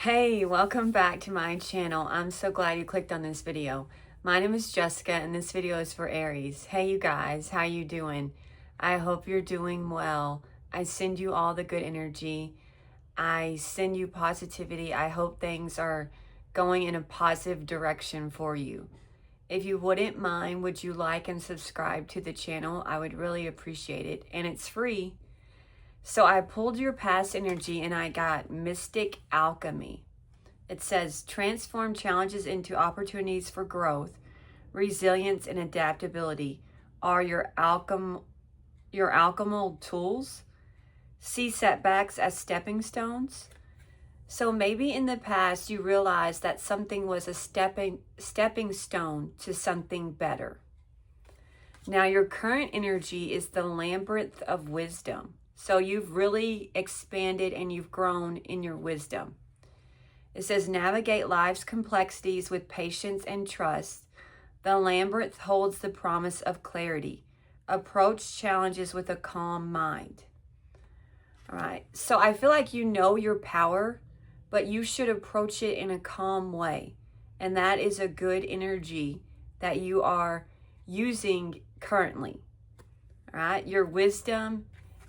Hey, welcome back to my channel. I'm so glad you clicked on this video. My name is Jessica and this video is for Aries. Hey you guys, how you doing? I hope you're doing well. I send you all the good energy. I send you positivity. I hope things are going in a positive direction for you. If you wouldn't mind, would you like and subscribe to the channel? I would really appreciate it, and it's free. So I pulled your past energy and I got Mystic Alchemy. It says, transform challenges into opportunities for growth. Resilience and adaptability are your alchemical tools. See setbacks as stepping stones. So maybe in the past you realized that something was a stepping stone to something better. Now your current energy is the labyrinth of wisdom. So you've really expanded and you've grown in your wisdom. It says, navigate life's complexities with patience and trust. The labyrinth holds the promise of clarity. Approach challenges with a calm mind. All right. So I feel like you know your power, but you should approach it in a calm way. And that is a good energy that you are using currently. All right. Your wisdom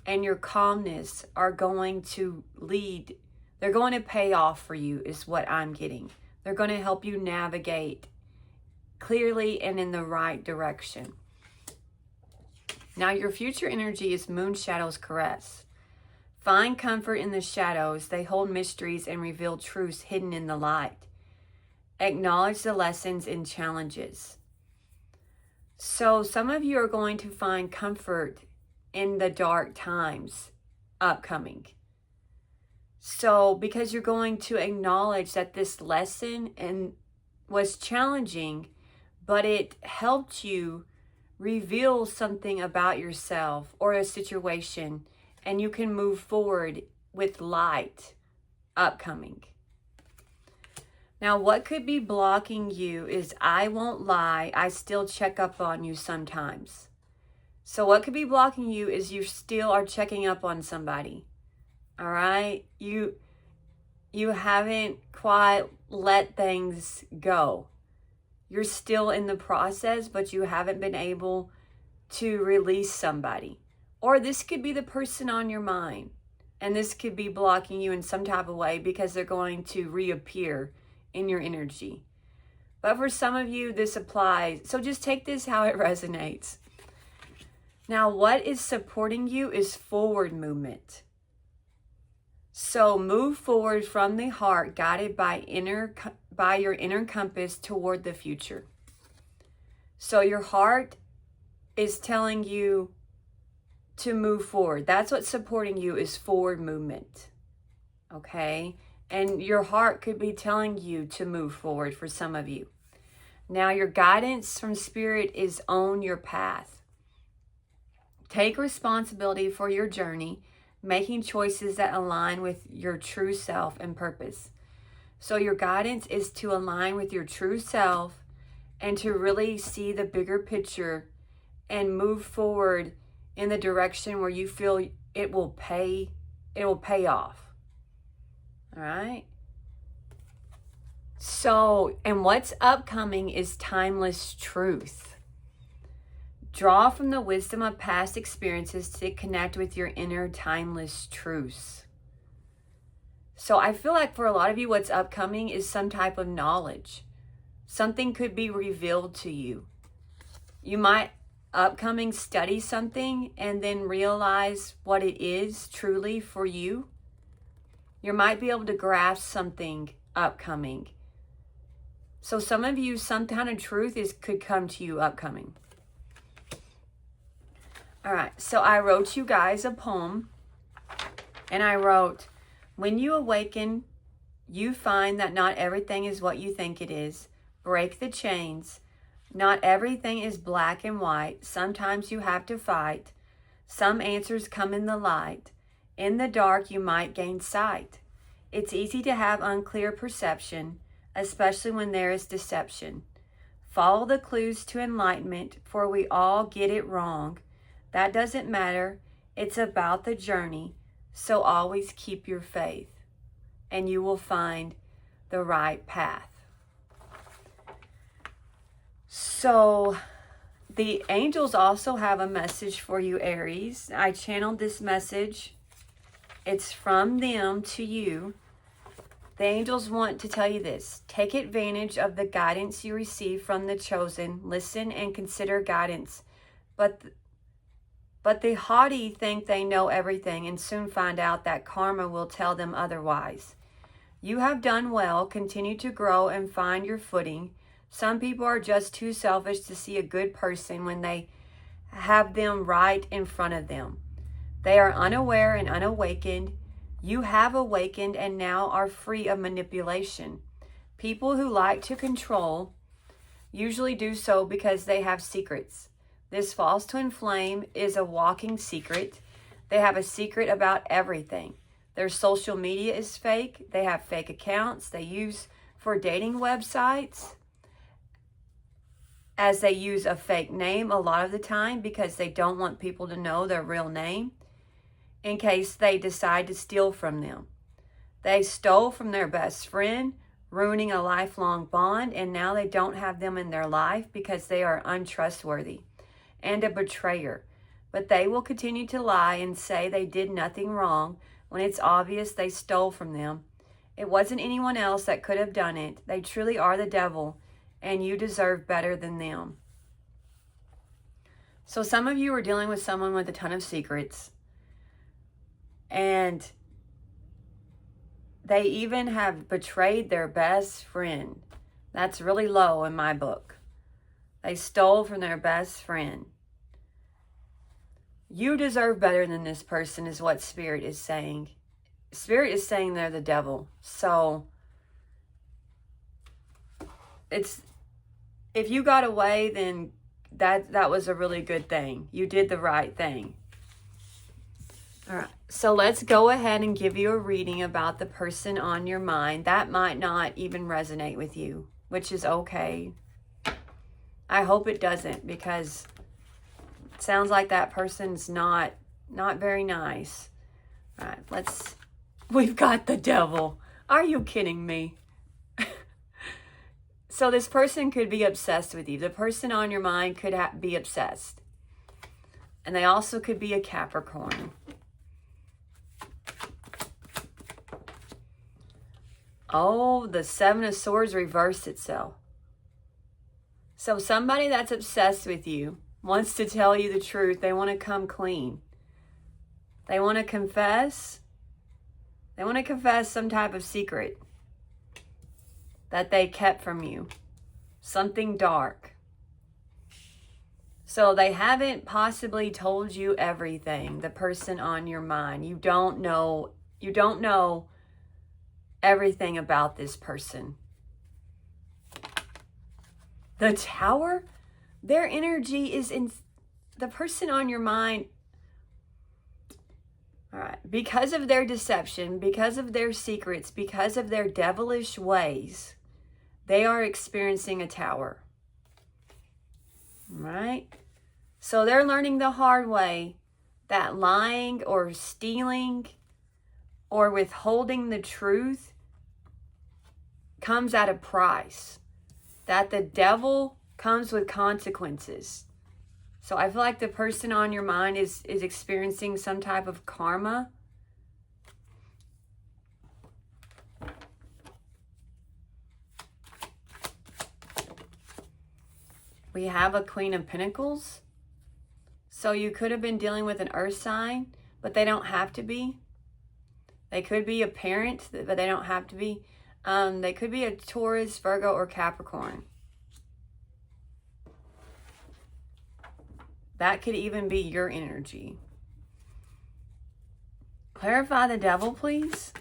and your calmness are going to lead, they're going to pay off for you is what I'm getting. They're going to help you navigate clearly and in the right direction. Now your future energy is Moon Shadow's Caress. Find comfort in the shadows. They hold mysteries and reveal truths hidden in the light. Acknowledge the lessons and challenges. So some of you are going to find comfort in the dark times upcoming. So because you're going to acknowledge that this lesson was challenging, but it helped you reveal something about yourself or a situation, and you can move forward with light upcoming. Now, what could be blocking you is, I won't lie, I still check up on you sometimes. So what could be blocking you is you still are checking up on somebody. All right? You haven't quite let things go. You're still in the process, but you haven't been able to release somebody. Or this could be the person on your mind. And this could be blocking you in some type of way because they're going to reappear in your energy. But for some of you, this applies. So just take this how it resonates. Now, what is supporting you is forward movement. So move forward from the heart, guided by your inner compass toward the future. So your heart is telling you to move forward. That's what's supporting you, is forward movement. Okay? And your heart could be telling you to move forward for some of you. Now, your guidance from Spirit is own your path. Take responsibility for your journey, making choices that align with your true self and purpose. So your guidance is to align with your true self and to really see the bigger picture and move forward in the direction where you feel it will pay off. All right? So, and what's upcoming is timeless truth. Draw from the wisdom of past experiences to connect with your inner timeless truths. So I feel like for a lot of you, what's upcoming is some type of knowledge. Something could be revealed to you. You might upcoming study something and then realize what it is truly for you. You might be able to grasp something upcoming. So some of you, some kind of truth could come to you upcoming. All right, so I wrote you guys a poem, and I wrote, when you awaken, you find that not everything is what you think it is. Break the chains. Not everything is black and white. Sometimes you have to fight. Some answers come in the light. In the dark, you might gain sight. It's easy to have unclear perception, especially when there is deception. Follow the clues to enlightenment, for we all get it wrong. That doesn't matter. It's about the journey. So always keep your faith, and you will find the right path. So the angels also have a message for you, Aries. I channeled this message. It's from them to you. The angels want to tell you this. Take advantage of the guidance you receive from the chosen. Listen and consider guidance. But the haughty think they know everything and soon find out that karma will tell them otherwise. You have done well. Continue to grow and find your footing. Some people are just too selfish to see a good person when they have them right in front of them. They are unaware and unawakened. You have awakened and now are free of manipulation. People who like to control usually do so because they have secrets. This false twin flame is a walking secret. They have a secret about everything. Their social media is fake. They have fake accounts they use for dating websites, as they use a fake name a lot of the time because they don't want people to know their real name in case they decide to steal from them. They stole from their best friend, ruining a lifelong bond, and now they don't have them in their life because they are untrustworthy and a betrayer. But they will continue to lie and say they did nothing wrong when it's obvious they stole from them. It wasn't anyone else that could have done it. They truly are the devil, and you deserve better than them. So some of you are dealing with someone with a ton of secrets, and they even have betrayed their best friend. That's really low in my book. They stole from their best friend. You deserve better than this person is what Spirit is saying. Spirit is saying they're the devil. So it's, if you got away, then that was a really good thing. You did the right thing. All right, so let's go ahead and give you a reading about the person on your mind. That might not even resonate with you, which is okay. I hope it doesn't, because it sounds like that person's not very nice. All right, we've got the devil. Are you kidding me? So this person could be obsessed with you. The person on your mind could be obsessed. And they also could be a Capricorn. Oh, the Seven of Swords reversed itself. So somebody that's obsessed with you wants to tell you the truth. They want to come clean. They want to confess. They want to confess some type of secret that they kept from you. Something dark. So they haven't possibly told you everything. The person on your mind. You don't know everything about this person. The Tower, their energy is in the person on your mind. All right, because of their deception, because of their secrets, because of their devilish ways, they are experiencing a tower. All right? So they're learning the hard way that lying or stealing or withholding the truth comes at a price, that the devil comes with consequences. So I feel like the person on your mind is experiencing some type of karma. We have a Queen of Pentacles. So you could have been dealing with an earth sign, but they don't have to be. They could be a parent, but they don't have to be. They could be a Taurus, Virgo, or Capricorn. That could even be your energy. Clarify the devil, please.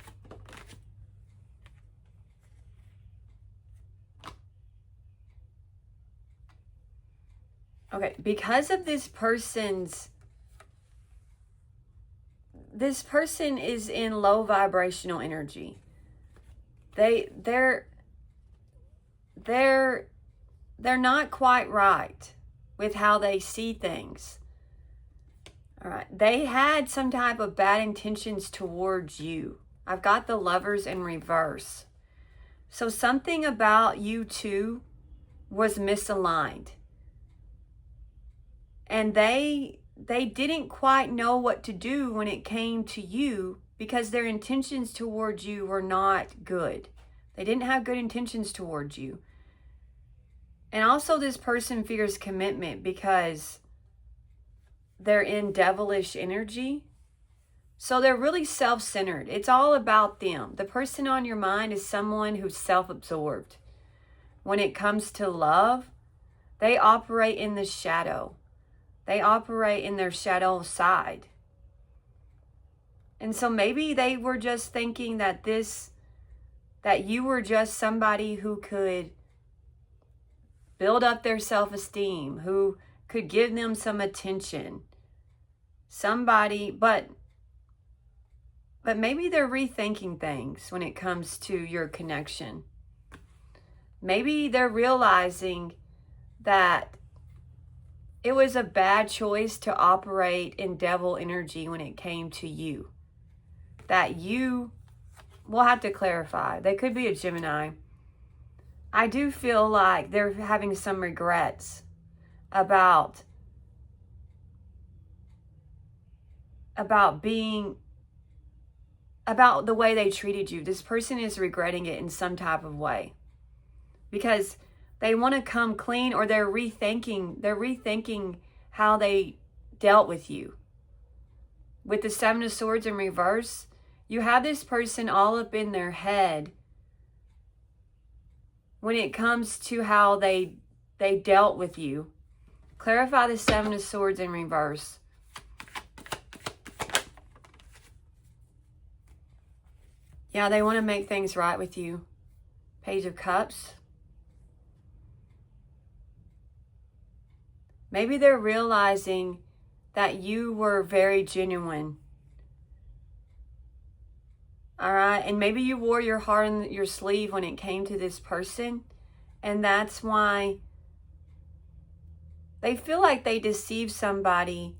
Okay, because of this person is in low vibrational energy. They're not quite right with how they see things. All right, they had some type of bad intentions towards you. I've got the Lovers in reverse. So something about you two was misaligned. And they didn't quite know what to do when it came to you because their intentions towards you were not good. They didn't have good intentions towards you. And also this person fears commitment because they're in devilish energy. So they're really self-centered. It's all about them. The person on your mind is someone who's self-absorbed. When it comes to love, they operate in the shadow. They operate in their shadow side. And so maybe they were just thinking that you were just somebody who could build up their self-esteem, who could give them some attention. Somebody, but maybe they're rethinking things when it comes to your connection. Maybe they're realizing that it was a bad choice to operate in devil energy when it came to you. That you, we'll have to clarify. They could be a Gemini. I do feel like they're having some regrets about the way they treated you. This person is regretting it in some type of way because they want to come clean, or they're rethinking how they dealt with you. With the Seven of Swords in reverse, you have this person all up in their head when it comes to how they dealt with you. Clarify the Seven of Swords in reverse. Yeah, they want to make things right with you. Page of Cups. Maybe they're realizing that you were very genuine. All right. And maybe you wore your heart on your sleeve when it came to this person. And that's why they feel like they deceived somebody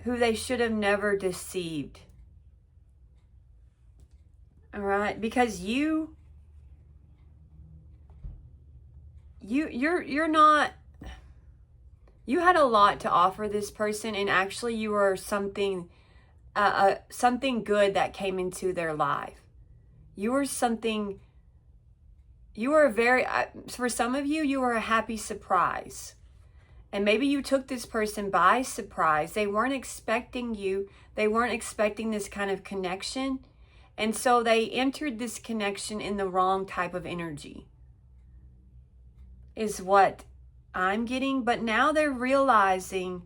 who they should have never deceived. All right. Because you're not, you had a lot to offer this person, and actually you were something good that came into their life. You were very, for some of you, you were a happy surprise. And maybe you took this person by surprise. They weren't expecting you. They weren't expecting this kind of connection. And so they entered this connection in the wrong type of energy, is what I'm getting. But now they're realizing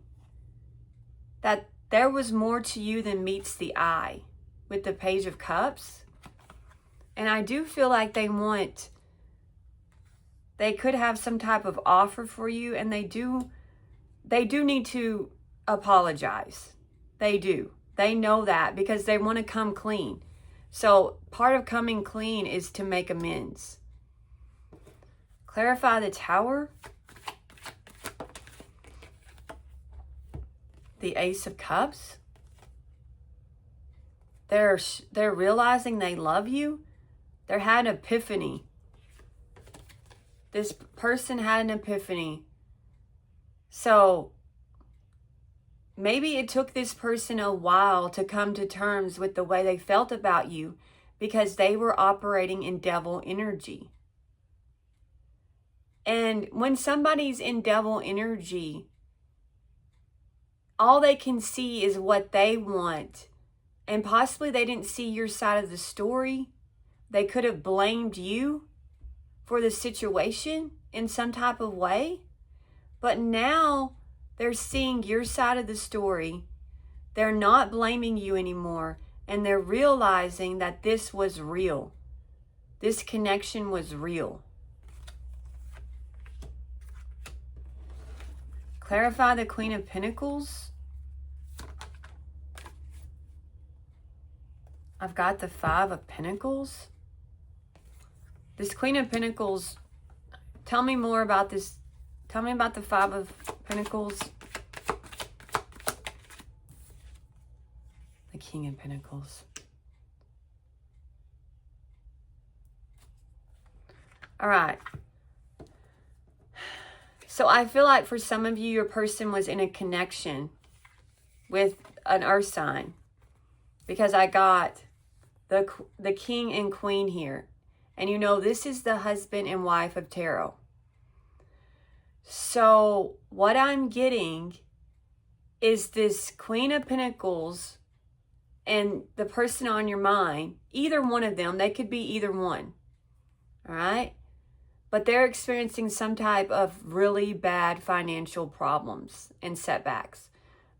that there was more to you than meets the eye with the Page of Cups. And I do feel like they could have some type of offer for you, and they do need to apologize. They do. They know that because they want to come clean. So part of coming clean is to make amends. Clarify the Tower. The Ace of Cups. They're realizing they love you. They had an epiphany. This person had an epiphany. So maybe it took this person a while to come to terms with the way they felt about you because they were operating in devil energy. And when somebody's in devil energy, all they can see is what they want. And possibly they didn't see your side of the story. They could have blamed you for the situation in some type of way. But now they're seeing your side of the story. They're not blaming you anymore. And they're realizing that this was real. This connection was real. Clarify the Queen of Pentacles. I've got the Five of Pentacles. This Queen of Pentacles, tell me more about this. Tell me about the Five of Pentacles. The King of Pentacles. All right. So I feel like for some of you, your person was in a connection with an earth sign, because I got the king and queen here. And you know, this is the husband and wife of tarot. So what I'm getting is this Queen of Pentacles and the person on your mind, either one of them, they could be either one. All right? But they're experiencing some type of really bad financial problems and setbacks.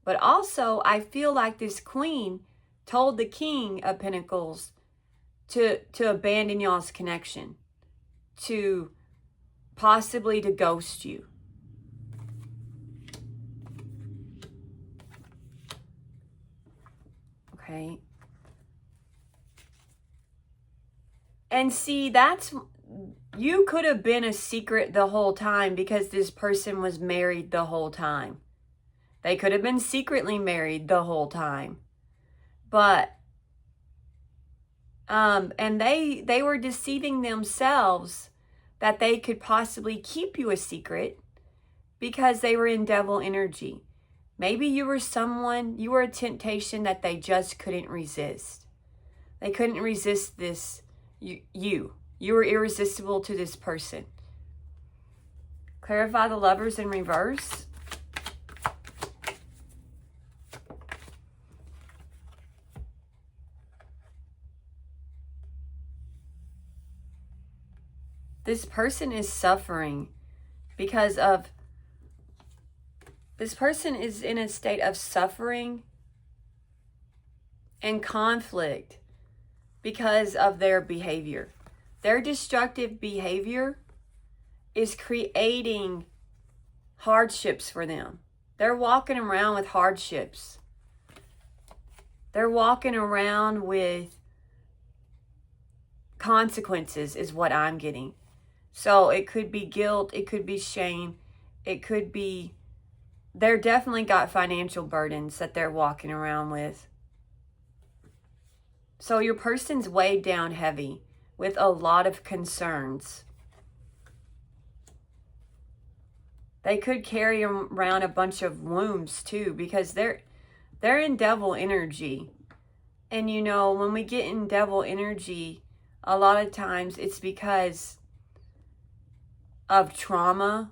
But also, I feel like this queen told the King of Pentacles to abandon y'all's connection, to possibly to ghost you. Okay. And see, you could have been a secret the whole time, because this person was married the whole time. They could have been secretly married the whole time. But, and they were deceiving themselves that they could possibly keep you a secret because they were in devil energy. Maybe you were a temptation that they just couldn't resist. They couldn't resist this, you were irresistible to this person. Clarify the Lovers in reverse. This person is suffering because of, this person is in a state of suffering and conflict because of their behavior. Their destructive behavior is creating hardships for them. They're walking around with hardships. They're walking around with consequences, is what I'm getting. So it could be guilt, it could be shame, it could be, they're definitely got financial burdens that they're walking around with. So your person's weighed down heavy with a lot of concerns. They could carry around a bunch of wounds too, because they're in devil energy. And you know, when we get in devil energy, a lot of times it's because of trauma.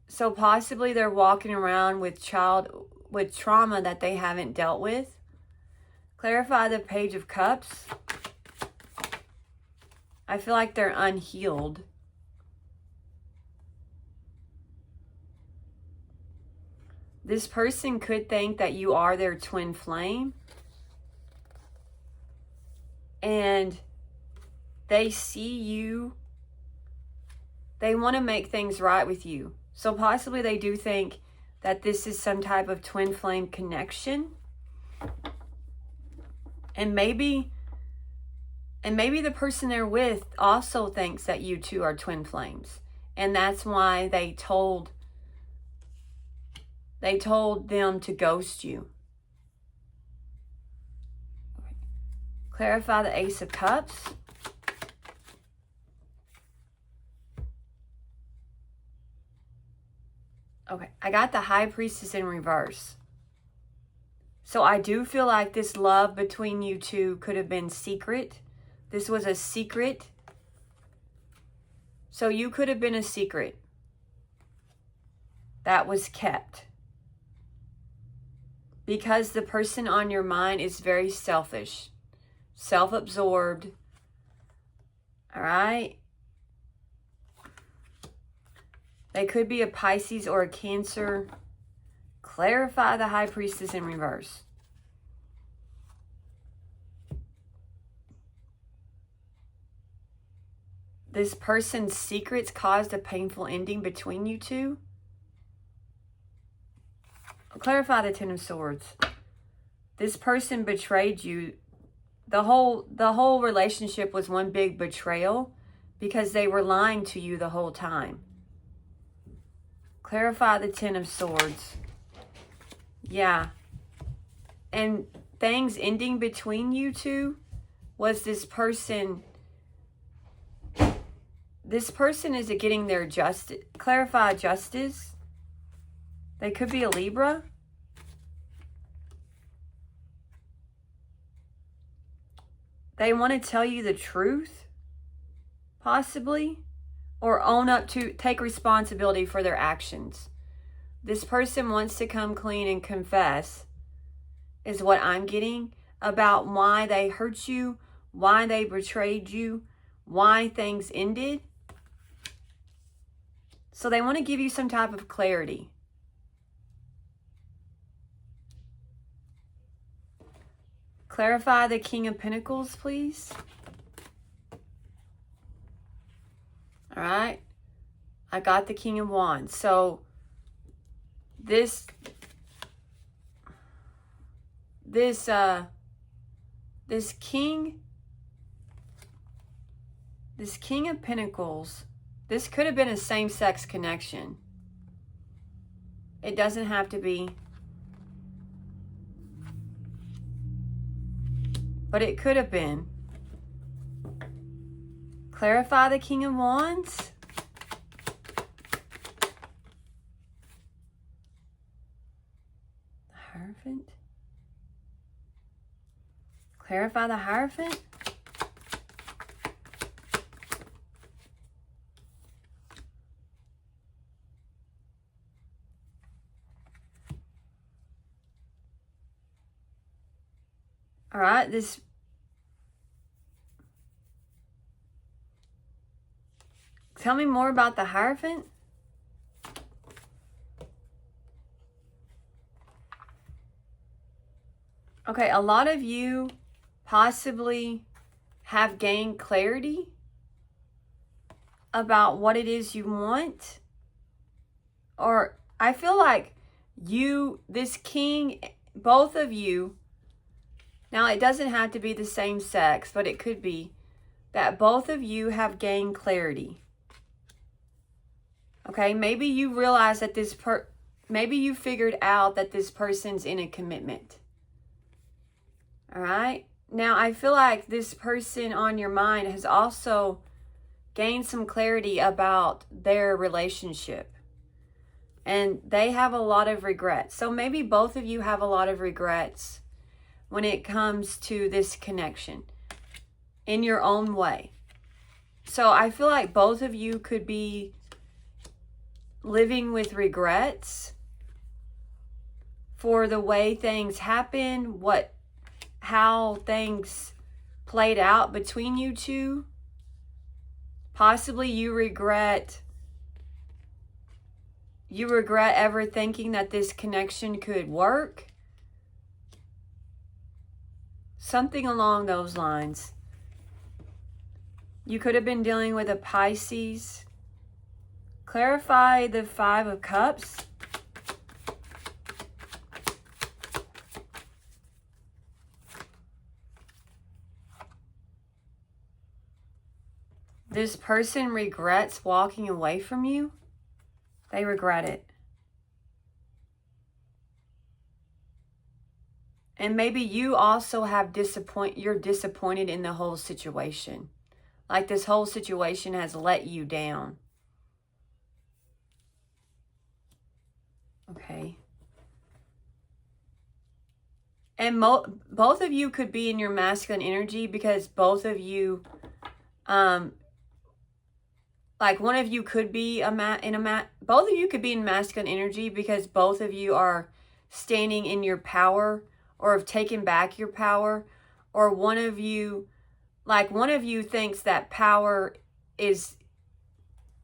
So possibly they're walking around with trauma that they haven't dealt with. Clarify the Page of Cups. I feel like they're unhealed. This person could think that you are their twin flame. And they see you. They want to make things right with you. So possibly they do think that this is some type of twin flame connection. And maybe the person they're with also thinks that you two are twin flames. And that's why they told them to ghost you. Clarify the Ace of Cups. Okay, I got the High Priestess in reverse. So I do feel like this love between you two could have been secret. This was a secret. So you could have been a secret that was kept. Because the person on your mind is very selfish, self-absorbed. All right? They could be a Pisces or a Cancer. Clarify the High Priestess in reverse. This person's secrets caused a painful ending between you two. Clarify the Ten of Swords. This person betrayed you. The whole relationship was one big betrayal because they were lying to you the whole time. Clarify the Ten of Swords. Yeah. And things ending between you two was this person this person is getting their justice, clarify justice. They could be a Libra. They want to tell you the truth, possibly, or own up to, take responsibility for their actions. This person wants to come clean and confess, is what I'm getting, about why they hurt you, why they betrayed you, why things ended. So they want to give you some type of clarity. Clarify the King of Pentacles, please. All right. I got the King of Wands. So this King of Pentacles, this could have been a same-sex connection. It doesn't have to be. But it could have been. Clarify the King of Wands. The Hierophant. Clarify the Hierophant. All right, this tell me more about the Hierophant. Okay, a lot of you possibly have gained clarity about what it is you want. Or I feel like you, this king, both of you, now it doesn't have to be the same sex, but it could be that both of you have gained clarity. Okay, maybe you realize that maybe you figured out that this person's in a commitment. All right. Now, I feel like this person on your mind has also gained some clarity about their relationship. And they have a lot of regrets. So maybe both of you have a lot of regrets when it comes to this connection in your own way. So I feel like both of you could be living with regrets for the way things happen, how things played out between you two. Possibly you regret ever thinking that this connection could work. Something along those lines. You could have been dealing with a Pisces. Clarify the Five of Cups. This person regrets walking away from you. They regret it. And maybe you also have you're disappointed in the whole situation. Like this whole situation has let you down. Okay. And both of you could be in your masculine energy because both of you, like one of you could be both of you could be in masculine energy because both of you are standing in your power or have taken back your power, or one of you thinks that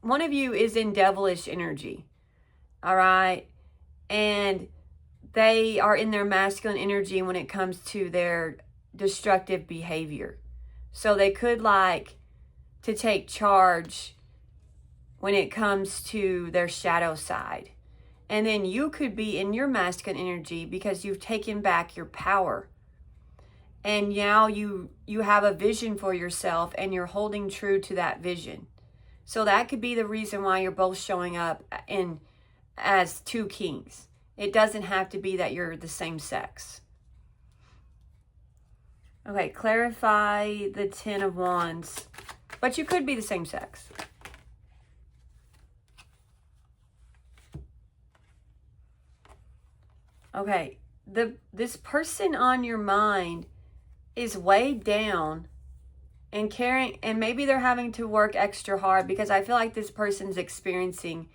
one of you is in devilish energy. All right. And they are in their masculine energy when it comes to their destructive behavior. So they could like to take charge when it comes to their shadow side. And then you could be in your masculine energy because you've taken back your power. And now you have a vision for yourself and you're holding true to that vision. So that could be the reason why you're both showing up as two kings. It doesn't have to be that you're the same sex. Okay, clarify the Ten of Wands. But you could be the same sex. Okay, this person on your mind is weighed down and carrying, and maybe they're having to work extra hard, because I feel like this person's experiencing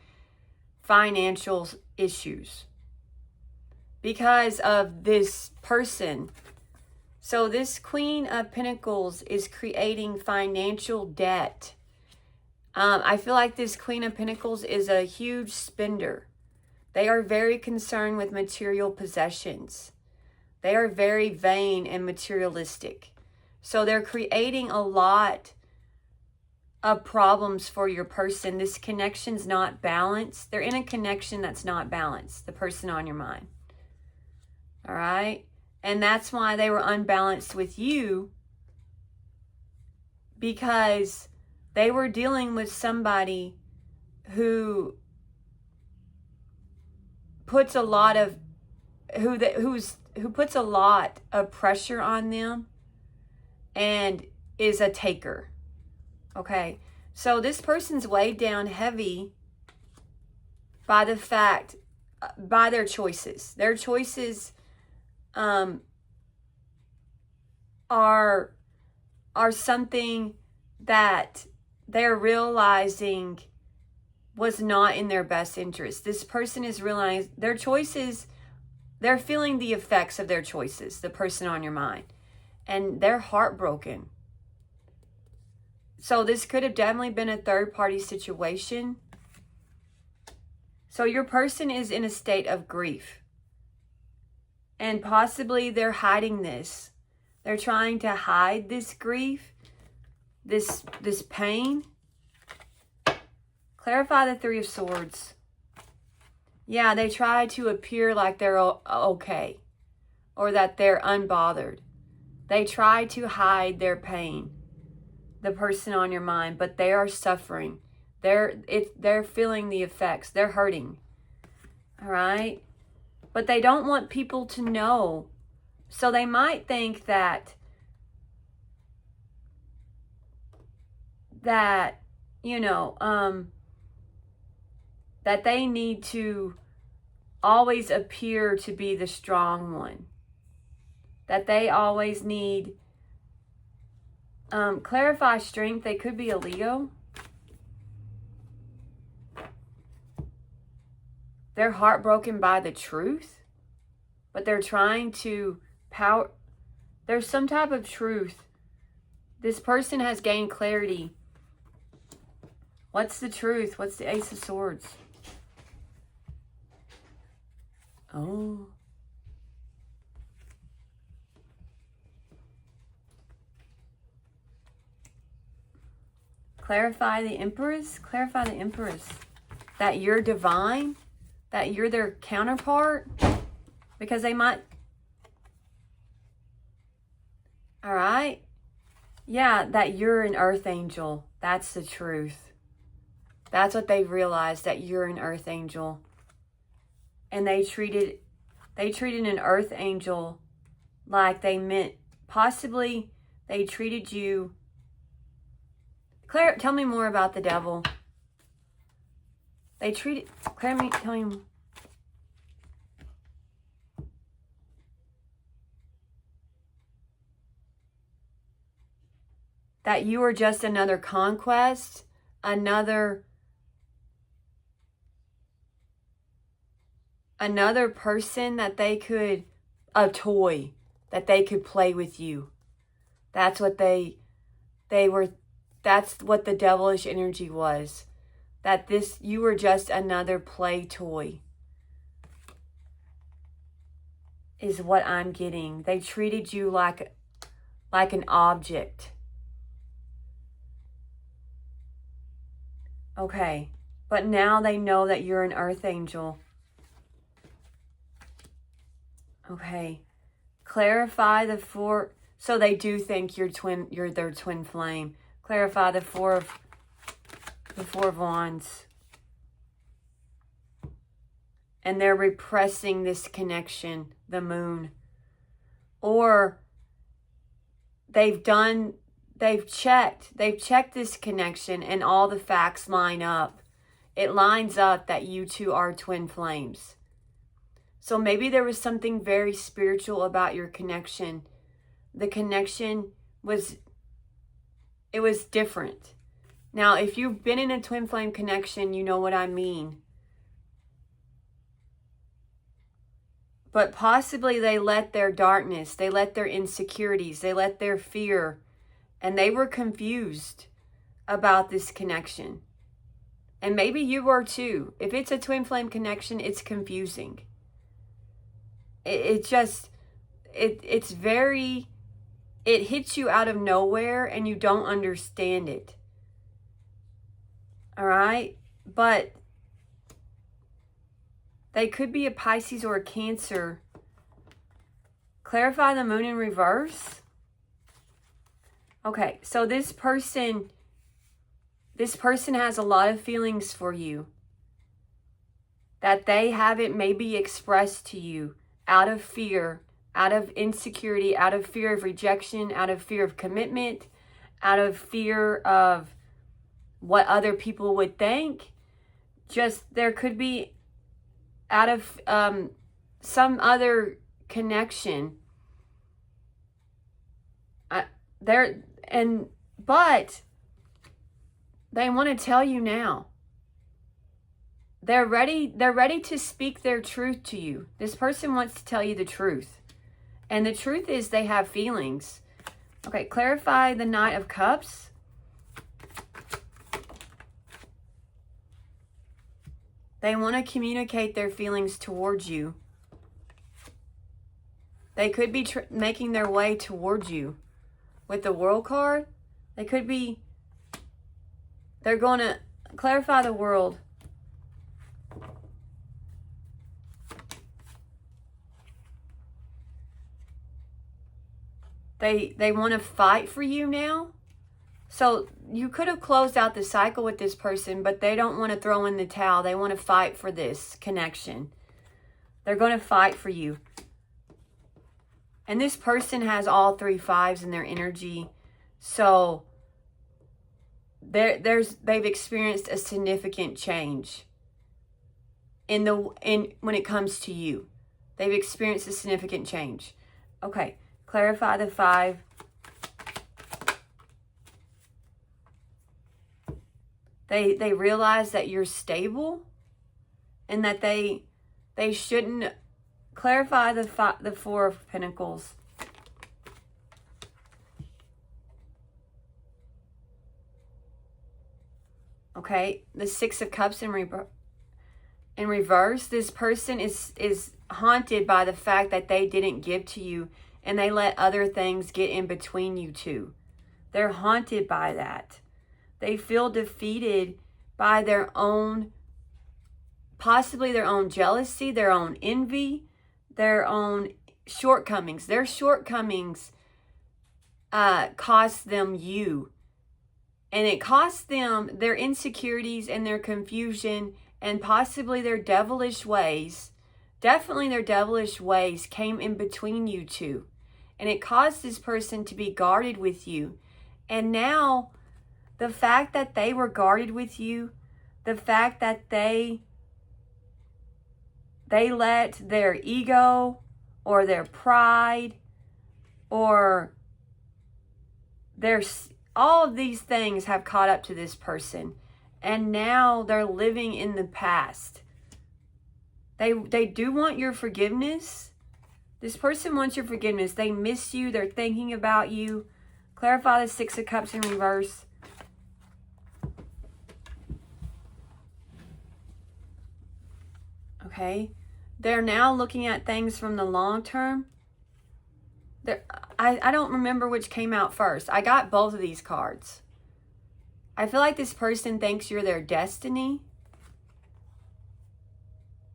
financial issues because of this person. So this Queen of Pentacles is creating financial debt. I feel like this Queen of Pentacles is a huge spender. They are very concerned with material possessions. They are very vain and materialistic. So they're creating a lot of problems for your person. This connection's not balanced. They're in a connection that's not balanced, the person on your mind. All right? And that's why they were unbalanced with you, because they were dealing with somebody who puts a lot of who puts a lot of pressure on them and is a taker. Okay, so this person's weighed down heavy by the fact, by their choices. Their choices are something that they're realizing was not in their best interest. This person is realizing their choices, they're feeling the effects of their choices, the person on your mind, and they're heartbroken. So this could have definitely been a third-party situation. So your person is in a state of grief, and possibly they're hiding this. They're trying to hide this grief, this pain. Clarify the Three of Swords. Yeah, they try to appear like they're okay, or that they're unbothered. They try to hide their pain, the person on your mind, but they are suffering. They're feeling the effects. They're hurting. All right? But they don't want people to know. So they might think that you know, that they need to always appear to be the strong one. That they always need, clarify strength. They could be a Leo. They're heartbroken by the truth, but they're trying to there's some type of truth. This person has gained clarity. What's the truth? What's the Ace of Swords? Oh. Clarify the Empress. Clarify the Empress. That you're divine. That you're their counterpart. Because they might... All right. Yeah, that you're an earth angel. That's the truth. That's what they've realized, that you're an earth angel. And they treated an earth angel like they meant, possibly they treated you. Claire, tell me more about the devil. Tell me. That you were just another conquest, another person that they could, a toy that they could play with you. That's what they were, that's what the devilish energy was. That you were just another play toy, is what I'm getting. They treated you like an object. Okay, but now they know that you're an earth angel. Okay, clarify the four. So they do think you're their twin flame. Clarify the four of wands. And they're repressing this connection, the moon. Or they've checked this connection, and all the facts line up. It lines up that you two are twin flames. So maybe there was something very spiritual about your connection. The connection was different. Now, if you've been in a twin flame connection, you know what I mean. But possibly they let their darkness, they let their insecurities, they let their fear, and they were confused about this connection. And maybe you were too. If it's a twin flame connection, it's confusing. It hits you out of nowhere and you don't understand it. All right? But they could be a Pisces or a Cancer. Clarify the moon in reverse. Okay, so this person has a lot of feelings for you that they haven't maybe expressed to you out of fear, out of insecurity, out of fear of rejection, out of fear of commitment, out of fear of what other people would think. Just there could be out of some other connection. But they want to tell you now. They're ready to speak their truth to you. This person wants to tell you the truth. And the truth is they have feelings. Okay, clarify the Knight of Cups. They want to communicate their feelings towards you. They could be making their way towards you. With the World card, they're going to clarify the World. They want to fight for you now. So you could have closed out the cycle with this person, but they don't want to throw in the towel. They want to fight for this connection. They're going to fight for you. And this person has all 3 5s in their energy. So they've experienced a significant change when it comes to you. They've experienced a significant change. Okay, clarify the 5. They realize that you're stable and that they shouldn't. Clarify the 4 of Pentacles. Okay, the 6 of Cups in reverse. This person is haunted by the fact that they didn't give to you and they let other things get in between you two. They're haunted by that. They feel defeated by possibly their own jealousy, their own envy, their own shortcomings. Their shortcomings cost them you. And it cost them their insecurities and their confusion and possibly their devilish ways. Definitely their devilish ways came in between you two. And it caused this person to be guarded with you. And now, the fact that they were guarded with you, the fact that they let their ego or their pride or all of these things have caught up to this person. And now they're living in the past. They do want your forgiveness. This person wants your forgiveness. They miss you. They're thinking about you. Clarify the 6 of Cups in reverse. Okay. They're now looking at things from the long term. I don't remember which came out first. I got both of these cards. I feel like this person thinks you're their destiny.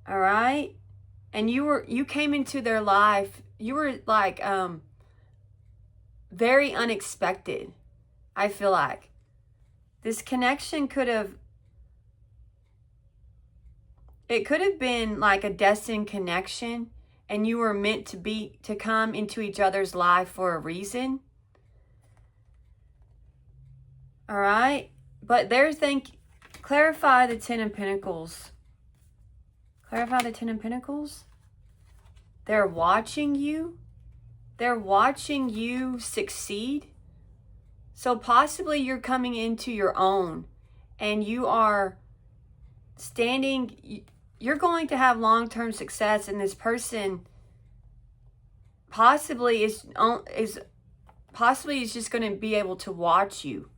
All right? And you came into their life. You were like very unexpected. I feel like this connection could have been like a destined connection, and you were meant to come into each other's life for a reason. All right? But clarify the 10 of Pentacles. Clarify the 10 of Pentacles. They're watching you. They're watching you succeed. So possibly you're coming into your own and you are standing, you're going to have long-term success, and this person possibly is just going to be able to watch you.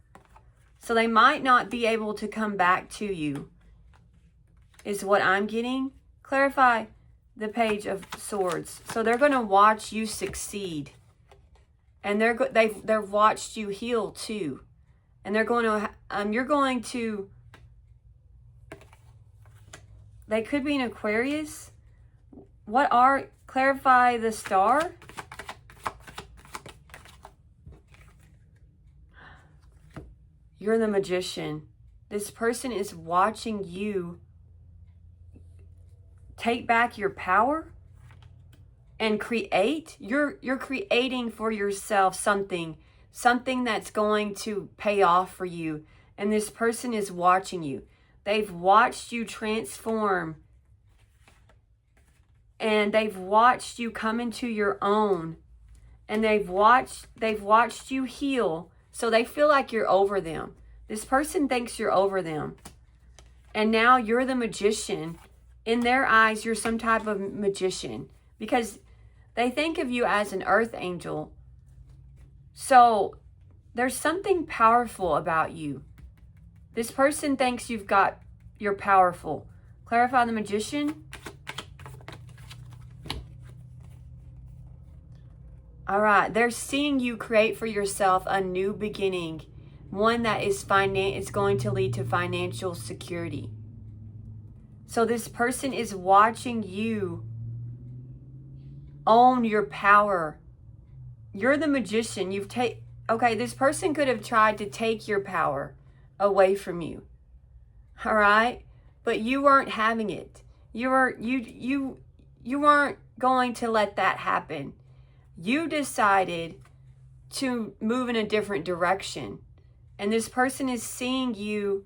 So they might not be able to come back to you, is what I'm getting. Clarify the Page of Swords. So they're going to watch you succeed. And they've watched you heal too. And they're going to, you're going to, they could be an Aquarius. Clarify the Star. You're the Magician. This person is watching you take back your power and create. You're creating for yourself something that's going to pay off for you. And this person is watching you. They've watched you transform. And they've watched you come into your own. And they've watched you heal. So they feel like you're over them. This person thinks you're over them. And now you're the Magician. In their eyes, you're some type of magician. Because they think of you as an earth angel. So there's something powerful about you. This person thinks you're powerful. Clarify the Magician. All right, they're seeing you create for yourself a new beginning, one that is going to lead to financial security. So this person is watching you own your power. You're the Magician. Okay, this person could have tried to take your power away from you. All right? But you weren't having it. You weren't going to let that happen. You decided to move in a different direction. And this person is seeing you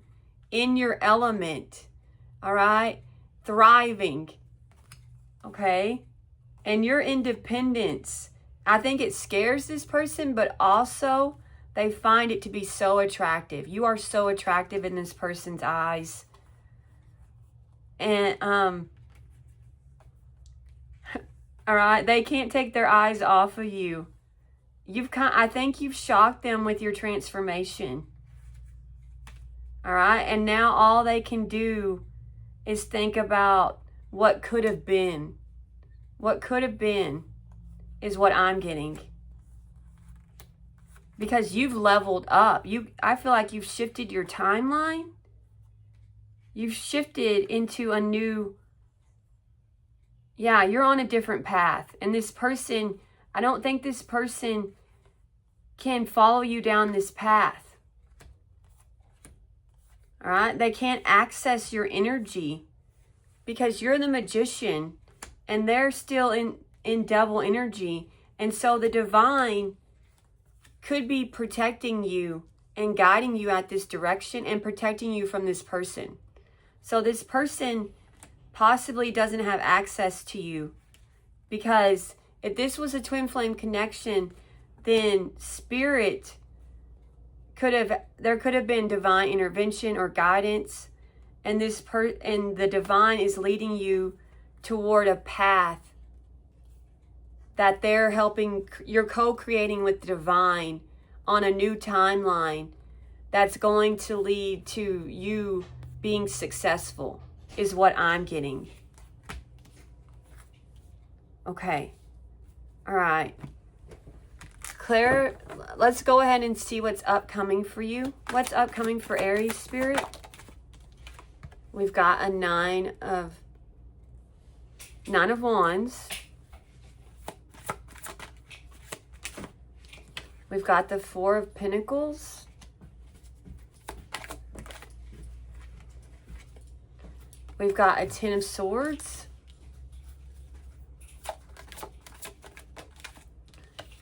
in your element. All right? Thriving. Okay? And your independence. I think it scares this person, but also they find it to be so attractive. You are so attractive in this person's eyes. And, all right, they can't take their eyes off of you. I think you've shocked them with your transformation. All right, and now all they can do is think about what could have been. What could have been is what I'm getting. Because you've leveled up. I feel like you've shifted your timeline. You've shifted into a new... Yeah, you're on a different path. And this person, I don't think this person can follow you down this path. All right? They can't access your energy because you're the Magician and they're still in devil energy. And so the divine could be protecting you and guiding you at this direction and protecting you from this person. So this person possibly doesn't have access to you, because if this was a twin flame connection, then spirit there could have been divine intervention or guidance, and the divine is leading you toward a path that you're co-creating with the divine on a new timeline that's going to lead to you being successful. Is what I'm getting. Okay. All right. Claire, let's go ahead and see what's upcoming for you. What's upcoming for Aries spirit? We've got a Nine of Wands. We've got the Four of Pentacles. We've got a Ten of Swords.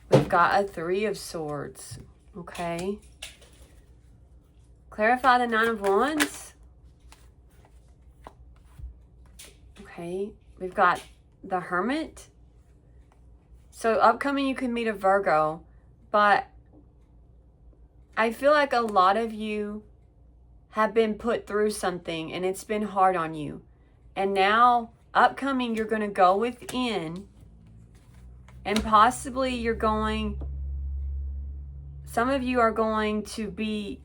We've got a Three of Swords. Okay. Clarify the Nine of Wands. Okay. We've got the Hermit. So upcoming, you can meet a Virgo, but I feel like a lot of you have been put through something and it's been hard on you. And now, upcoming, you're going to go within and possibly you're going, some of you are going to be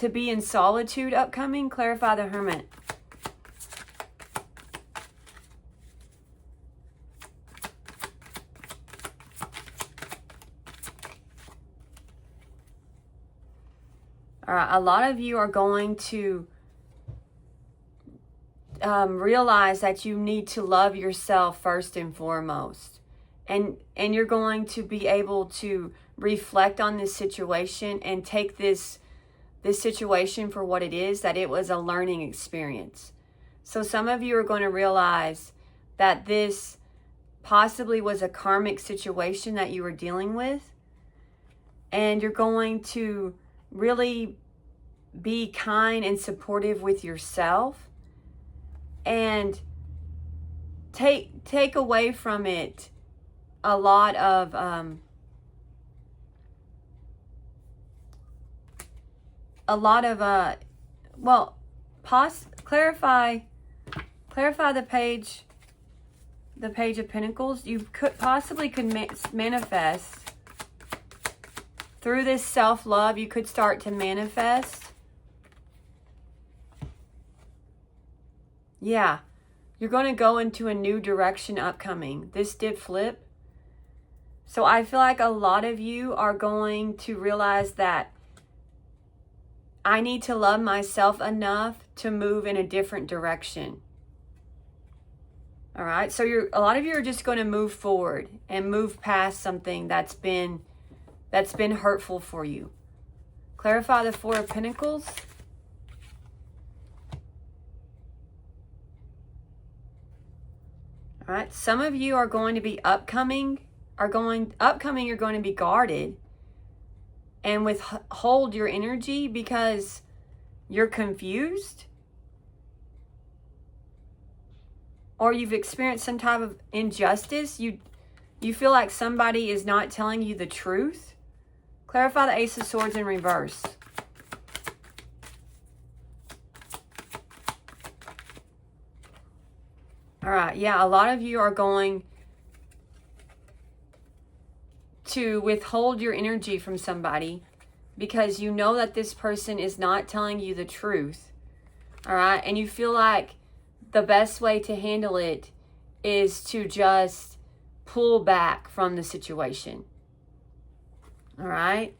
in solitude upcoming. Clarify the Hermit. All right, a lot of you are going to realize that you need to love yourself first and foremost. And you're going to be able to reflect on this situation and take this situation for what it is, that it was a learning experience. So some of you are going to realize that this possibly was a karmic situation that you were dealing with. And you're going to really be kind and supportive with yourself and take away from it a lot of well, clarify the page of Pentacles. You could manifest through this self-love. You could start to manifest. Yeah, you're going to go into a new direction upcoming. This did flip. So I feel like a lot of you are going to realize that I need to love myself enough to move in a different direction. All right, so a lot of you are just going to move forward and move past something that's been hurtful for you. Clarify the Four of Pentacles. All right, some of you are going to be upcoming, you're going to be guarded and withhold your energy because you're confused or you've experienced some type of injustice. You feel like somebody is not telling you the truth. Clarify the Ace of Swords in reverse. All right, yeah, a lot of you are going to withhold your energy from somebody because you know that this person is not telling you the truth. All right, and you feel like the best way to handle it is to just pull back from the situation. All right?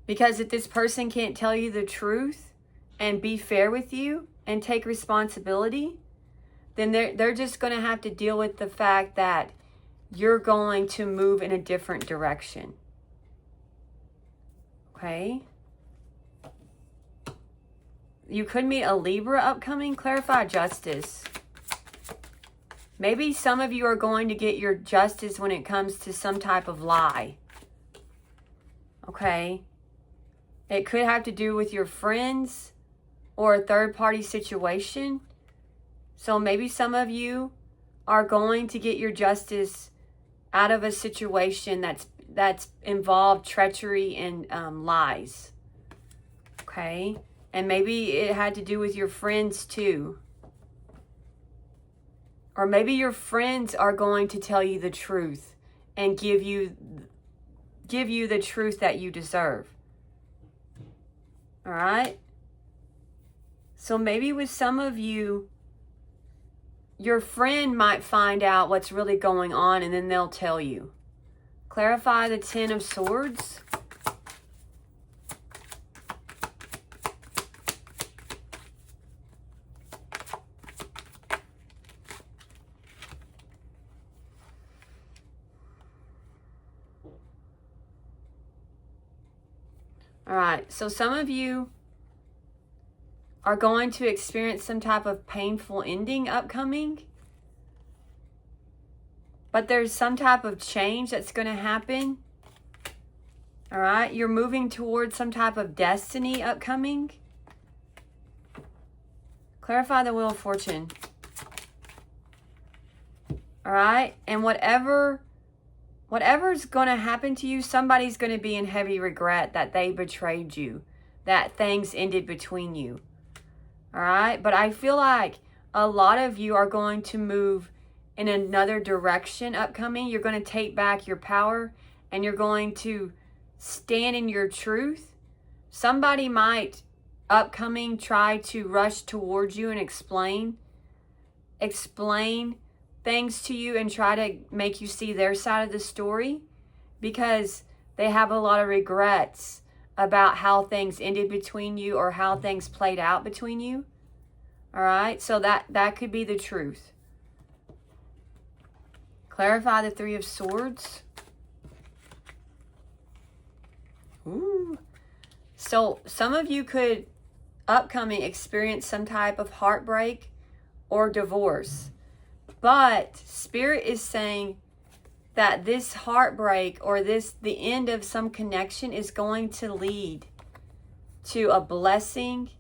Because if this person can't tell you the truth and be fair with you and take responsibility, then they're just going to have to deal with the fact that you're going to move in a different direction. Okay? You could meet a Libra upcoming. Clarify justice. Maybe some of you are going to get your justice when it comes to some type of lie. Okay? It could have to do with your friends or a third-party situation. So maybe some of you are going to get your justice out of a situation that's involved treachery and lies. Okay? And maybe it had to do with your friends too. Or maybe your friends are going to tell you the truth and give you the truth that you deserve. All right? So maybe with some of you, your friend might find out what's really going on and then they'll tell you. Clarify the Ten of Swords. All right, so some of you are going to experience some type of painful ending upcoming. But there's some type of change that's going to happen. All right, you're moving towards some type of destiny upcoming. Clarify the Wheel of Fortune. All right? And whatever's going to happen to you, somebody's going to be in heavy regret that they betrayed you, that things ended between you. All right? But I feel like a lot of you are going to move in another direction upcoming. You're going to take back your power and you're going to stand in your truth. Somebody might upcoming try to rush towards you and explain things to you and try to make you see their side of the story, because they have a lot of regrets about how things ended between you or how things played out between you. All right, so that could be the truth. Clarify the Three of Swords. Ooh. So some of you could upcoming experience some type of heartbreak or divorce. But Spirit is saying that this heartbreak or the end of some connection is going to lead to a blessing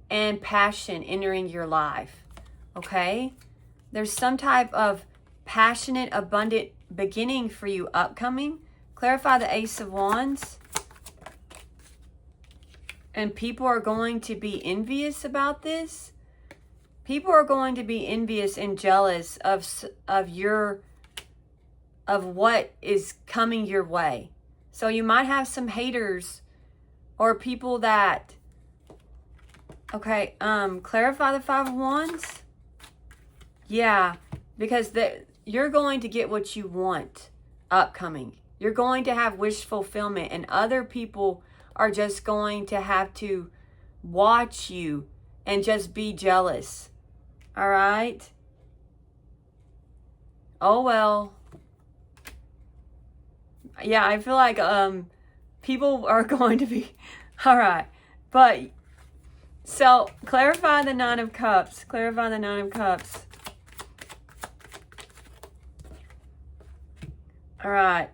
and passion entering your life. Okay? There's some type of passionate, abundant beginning for you upcoming. Clarify the Ace of Wands. And people are going to be envious about this. People are going to be envious and jealous of what is coming your way. So you might have some haters or people that, okay, clarify the Five of Wands. Yeah, because you're going to get what you want upcoming. You're going to have wish fulfillment, and other people are just going to have to watch you and just be jealous. All right? Oh, well. Yeah, I feel like people are going to be... All right. But, so, clarify the Nine of Cups. Clarify the Nine of Cups. All right.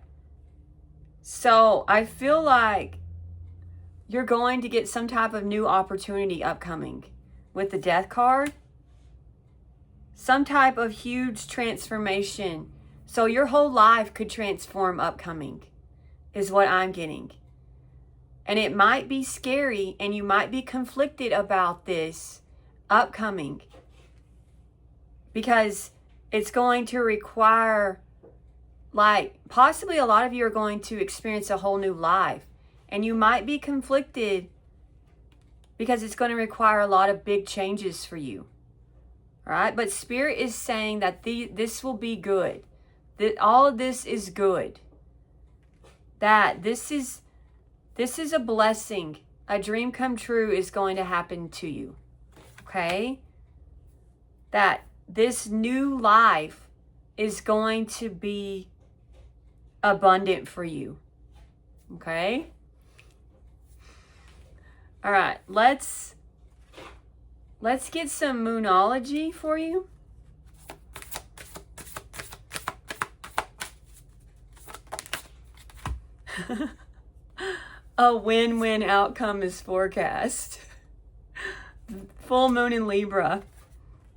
So, I feel like you're going to get some type of new opportunity upcoming with the Death card. Some type of huge transformation. So your whole life could transform upcoming, is what I'm getting. And it might be scary and you might be conflicted about this upcoming, because it's going to require, like, possibly a lot of you are going to experience a whole new life. And you might be conflicted because it's going to require a lot of big changes for you. All right? But Spirit is saying that this will be good. That all of this is good. That this is a blessing. A dream come true is going to happen to you. Okay? That this new life is going to be abundant for you. Okay? All right, let's get some Moonology for you. A win-win outcome is forecast. Full moon in Libra.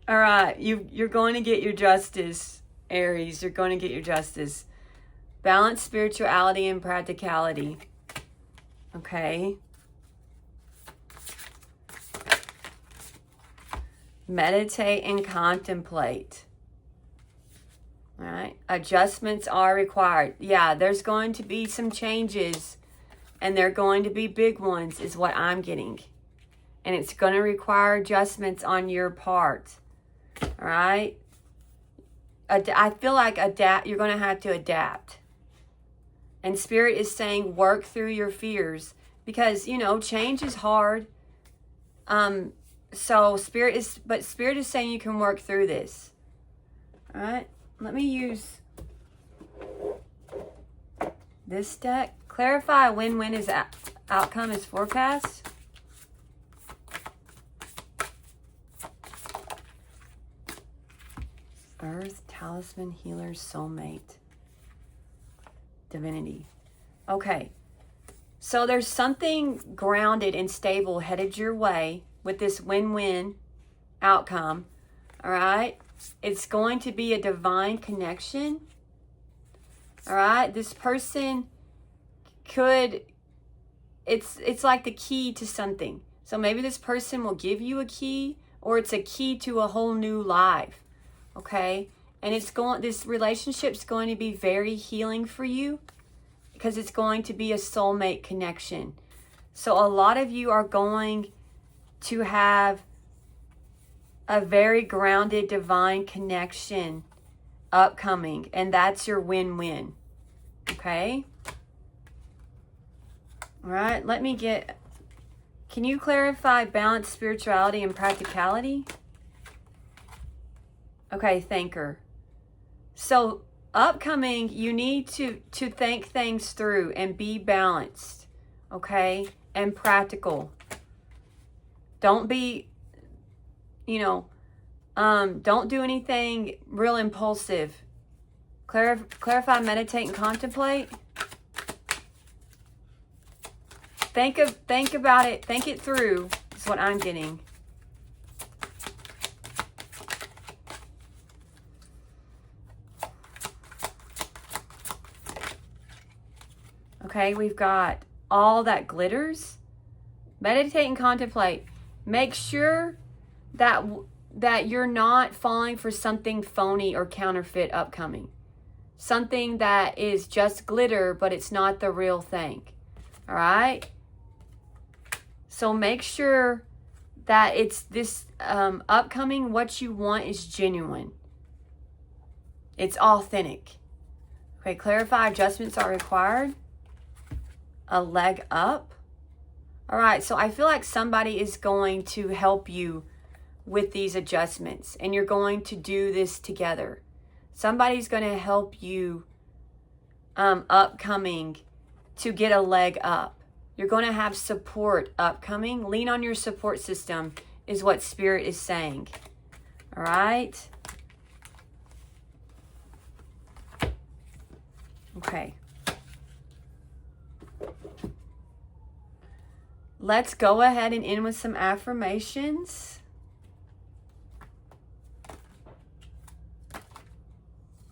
All right, you're going to get your justice, Aries. You're going to get your justice. Balance spirituality and practicality. Okay. Meditate and contemplate. All right. Adjustments are required. Yeah, there's going to be some changes, and they're going to be big ones, is what I'm getting. And it's going to require adjustments on your part. All right. I feel like you're going to have to adapt. And Spirit is saying work through your fears, because, change is hard. So Spirit is saying you can work through this. All right. Let me use this deck. Clarify win-win is outcome is forecast. Earth, talisman, healer, soulmate, divinity. Okay. So there's something grounded and stable headed your way with this win-win outcome. All right. It's going to be a divine connection. All right. This person could, it's like the key to something. So maybe this person will give you a key, or it's a key to a whole new life. Okay. And this relationship's going to be very healing for you, because it's going to be a soulmate connection. So a lot of you are going to have a very grounded divine connection upcoming, and that's your win-win. Okay? All right, can you clarify balance, spirituality, and practicality? Okay, thanker. So upcoming, you need to think things through and be balanced, okay, and practical. Don't be, don't do anything real impulsive. Clarify, meditate, and contemplate. Think about it. Think it through is what I'm getting. Okay, we've got all that glitters. Meditate and contemplate. Make sure that you're not falling for something phony or counterfeit upcoming. Something that is just glitter, but it's not the real thing. All right? So make sure that it's this upcoming, what you want is genuine. It's authentic. Okay, clarify, adjustments are required. A leg up. All right, so I feel like somebody is going to help you with these adjustments, and you're going to do this together. Somebody's going to help you upcoming to get a leg up. You're going to have support upcoming. Lean on your support system is what Spirit is saying. All right. Okay. Let's go ahead and end with some affirmations.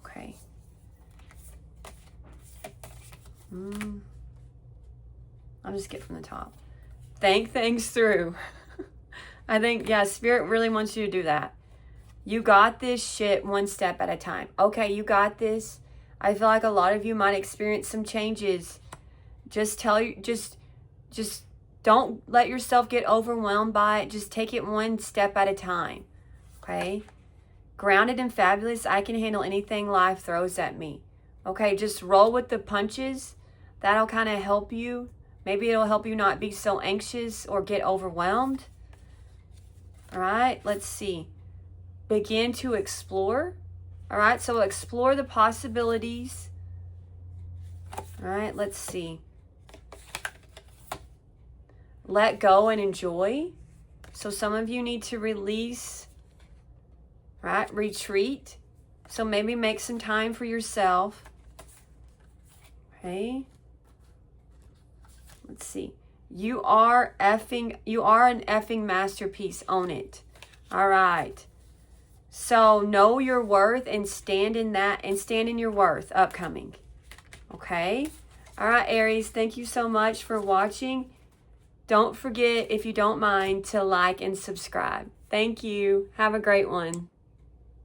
Okay. I'll just get from the top. Think things through. I think, yeah, Spirit really wants you to do that. You got this shit one step at a time. Okay, you got this. I feel like a lot of you might experience some changes. Just don't let yourself get overwhelmed by it. Just take it one step at a time. Okay? Grounded and fabulous. I can handle anything life throws at me. Okay, just roll with the punches. That'll kind of help you. Maybe it'll help you not be so anxious or get overwhelmed. All right, let's see. Begin to explore. All right, so explore the possibilities. All right, let's see. Let go and enjoy. So some of you need to release, right? Retreat. So maybe make some time for yourself. Okay. Let's see. You are an effing masterpiece. Own it. All right. So know your worth and stand in that, and stand in your worth upcoming. Okay. All right, Aries, thank you so much for watching. Don't forget, if you don't mind, to like and subscribe. Thank you. Have a great one.